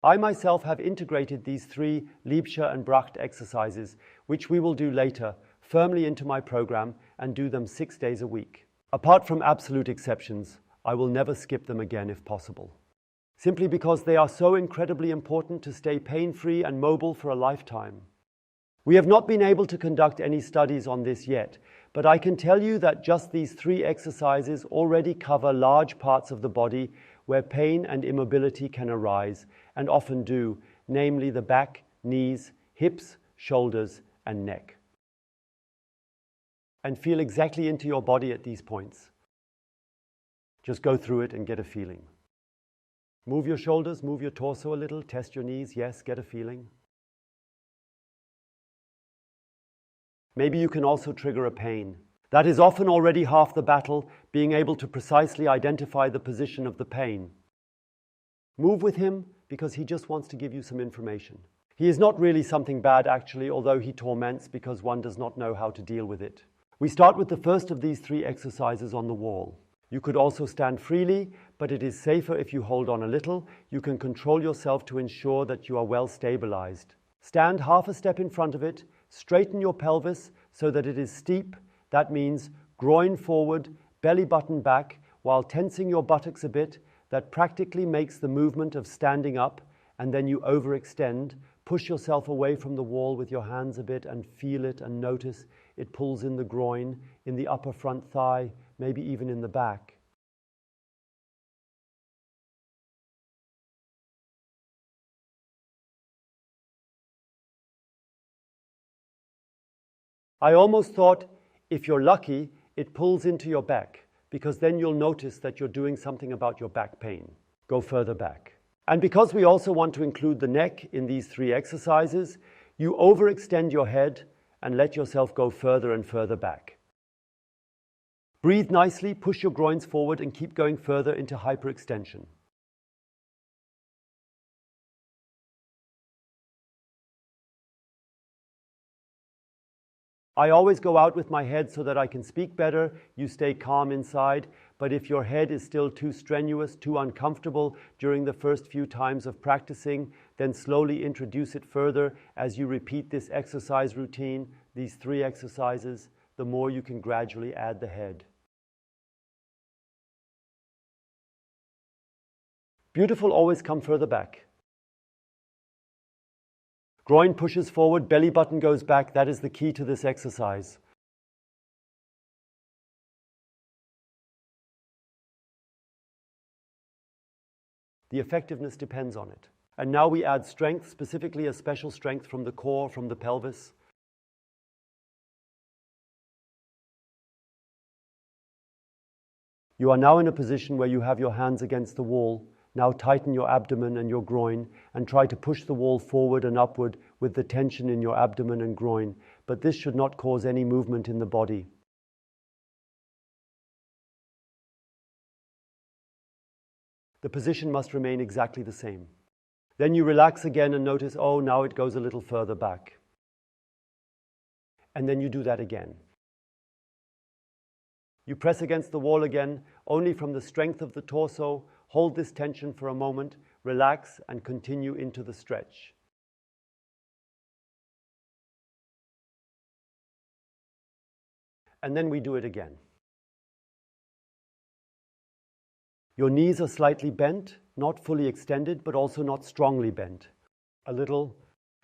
I myself have integrated these 3 Liebscher and Bracht exercises, which we will do later, firmly into my program and do them 6 days a week. Apart from absolute exceptions, I will never skip them again if possible. Simply because they are so incredibly important to stay pain-free and mobile for a lifetime. We have not been able to conduct any studies on this yet, but I can tell you that just these 3 exercises already cover large parts of the body where pain and immobility can arise, and often do, namely the back, knees, hips, shoulders, and neck. And feel exactly into your body at these points. Just go through it and get a feeling. Move your shoulders, move your torso a little, test your knees, yes, get a feeling. Maybe you can also trigger a pain. That is often already half the battle, being able to precisely identify the position of the pain. Move with him because he just wants to give you some information. He is not really something bad actually, although he torments because one does not know how to deal with it. We start with the first of these 3 exercises on the wall. You could also stand freely, but it is safer if you hold on a little. You can control yourself to ensure that you are well stabilized. Stand half a step in front of it, straighten your pelvis so that it is steep. That means groin forward, belly button back, while tensing your buttocks a bit. That practically makes the movement of standing up, and then you overextend. Push yourself away from the wall with your hands a bit and feel it and notice it pulls in the groin, in the upper front thigh, maybe even in the back. I almost thought, if you're lucky, it pulls into your back, because then you'll notice that you're doing something about your back pain. Go further back. And because we also want to include the neck in these 3 exercises, you overextend your head and let yourself go further and further back. Breathe nicely, push your groins forward and keep going further into hyperextension. I always go out with my head so that I can speak better. You stay calm inside, but if your head is still too strenuous, too uncomfortable during the first few times of practicing, then slowly introduce it further as you repeat this exercise routine, these 3 exercises, the more you can gradually add the head. Beautiful, always come further back. Groin pushes forward, belly button goes back. That is the key to this exercise. The effectiveness depends on it. And now we add strength, specifically a special strength from the core, from the pelvis. You are now in a position where you have your hands against the wall. Now tighten your abdomen and your groin and try to push the wall forward and upward with the tension in your abdomen and groin, but this should not cause any movement in the body. The position must remain exactly the same. Then you relax again and notice, oh, now it goes a little further back. And then you do that again. You press against the wall again, only from the strength of the torso. Hold this tension for a moment, relax, and continue into the stretch. And then we do it again. Your knees are slightly bent, not fully extended, but also not strongly bent. A little.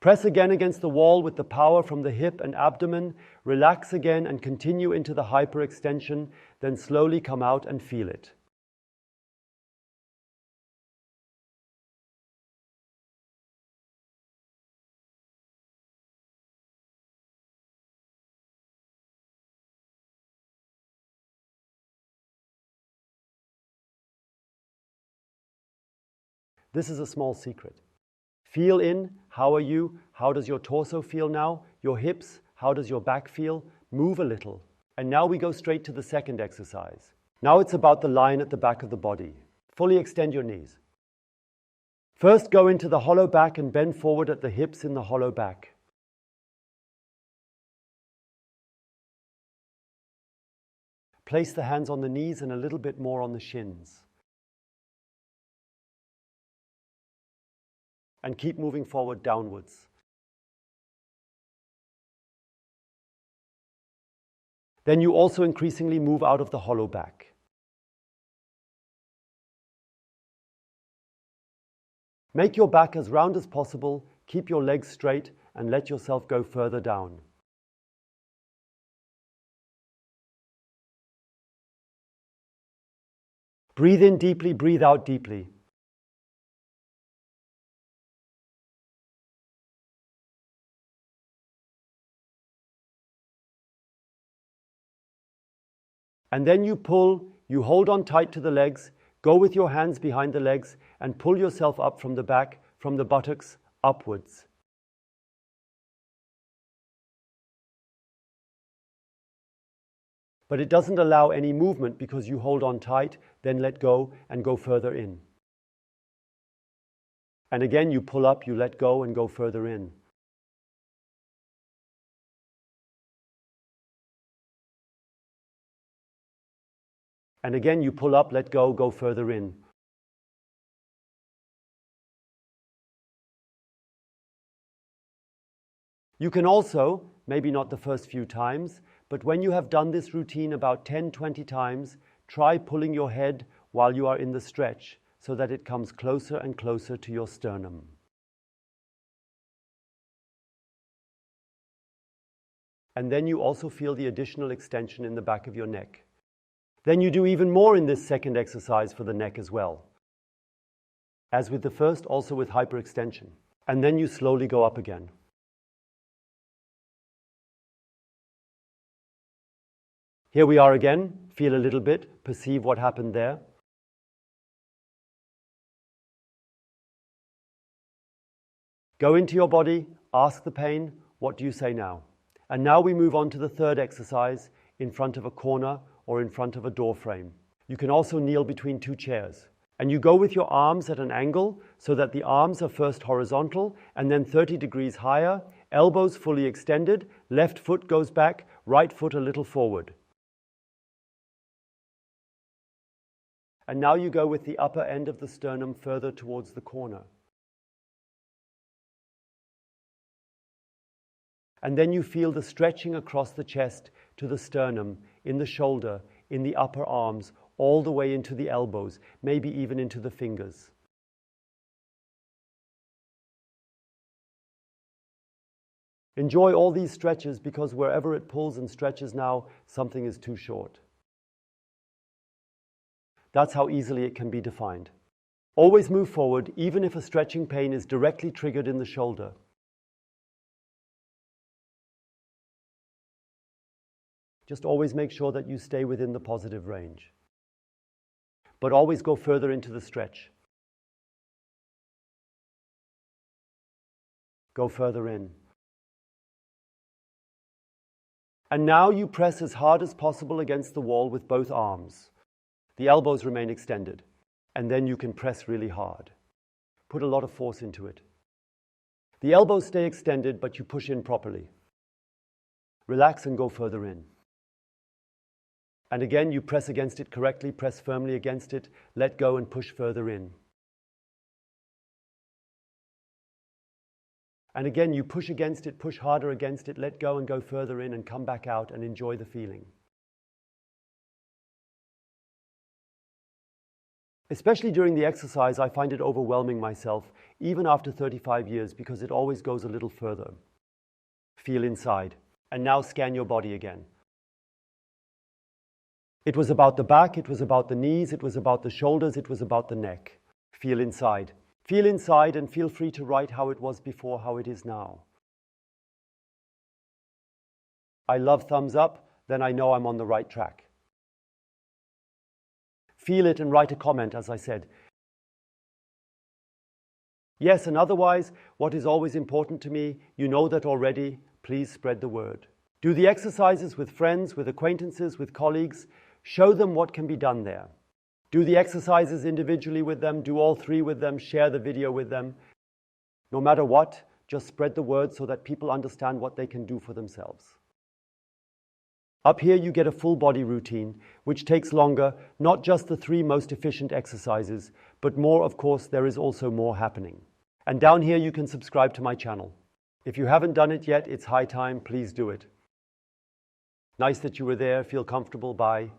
Press again against the wall with the power from the hip and abdomen. Relax again and continue into the hyperextension, then slowly come out and feel it. This is a small secret. Feel in, how are you? How does your torso feel now? Your hips, how does your back feel? Move a little. And now we go straight to the second exercise. Now it's about the line at the back of the body. Fully extend your knees. First go into the hollow back and bend forward at the hips in the hollow back. Place the hands on the knees and a little bit more on the shins. and keep moving forward downwards. Then you also increasingly move out of the hollow back. Make your back as round as possible, keep your legs straight, and let yourself go further down. Breathe in deeply, breathe out deeply. And then you pull, you hold on tight to the legs, go with your hands behind the legs and pull yourself up from the back, from the buttocks, upwards. But it doesn't allow any movement because you hold on tight, then let go and go further in. And again you pull up, you let go and go further in. And again you pull up, let go, go further in. You can also, maybe not the first few times, but when you have done this routine about 10-20 times, try pulling your head while you are in the stretch so that it comes closer and closer to your sternum. And then you also feel the additional extension in the back of your neck. Then you do even more in this second exercise for the neck as well. As with the first, also with hyperextension. And then you slowly go up again. Here we are again. Feel a little bit, perceive what happened there. Go into your body, ask the pain, what do you say now? And now we move on to the third exercise in front of a corner or in front of a door frame. You can also kneel between two chairs. And you go with your arms at an angle so that the arms are first horizontal and then 30 degrees higher, elbows fully extended, left foot goes back, right foot a little forward. And now you go with the upper end of the sternum further towards the corner. And then you feel the stretching across the chest to the sternum, in the shoulder, in the upper arms, all the way into the elbows, maybe even into the fingers. Enjoy all these stretches because wherever it pulls and stretches now, something is too short. That's how easily it can be defined. Always move forward, even if a stretching pain is directly triggered in the shoulder. Just always make sure that you stay within the positive range. But always go further into the stretch. Go further in. And now you press as hard as possible against the wall with both arms. The elbows remain extended. And then you can press really hard. Put a lot of force into it. The elbows stay extended, but you push in properly. Relax and go further in. And again, you press against it correctly, press firmly against it, let go and push further in. And again, you push against it, push harder against it, let go and go further in and come back out and enjoy the feeling. Especially during the exercise, I find it overwhelming myself, even after 35 years, because it always goes a little further. Feel inside. And now scan your body again. It was about the back, it was about the knees, it was about the shoulders, it was about the neck. Feel inside. Feel inside and feel free to write how it was before, how it is now. I love thumbs up, then I know I'm on the right track. Feel it and write a comment, as I said. Yes, and otherwise, what is always important to me, you know that already, please spread the word. Do the exercises with friends, with acquaintances, with colleagues. Show them what can be done there. Do the exercises individually with them, do all three with them, share the video with them. No matter what, just spread the word so that people understand what they can do for themselves. Up here you get a full body routine, which takes longer, not just the 3 most efficient exercises, but more, of course, there is also more happening. And down here you can subscribe to my channel. If you haven't done it yet, it's high time. Please do it. Nice that you were there. Feel comfortable. Bye.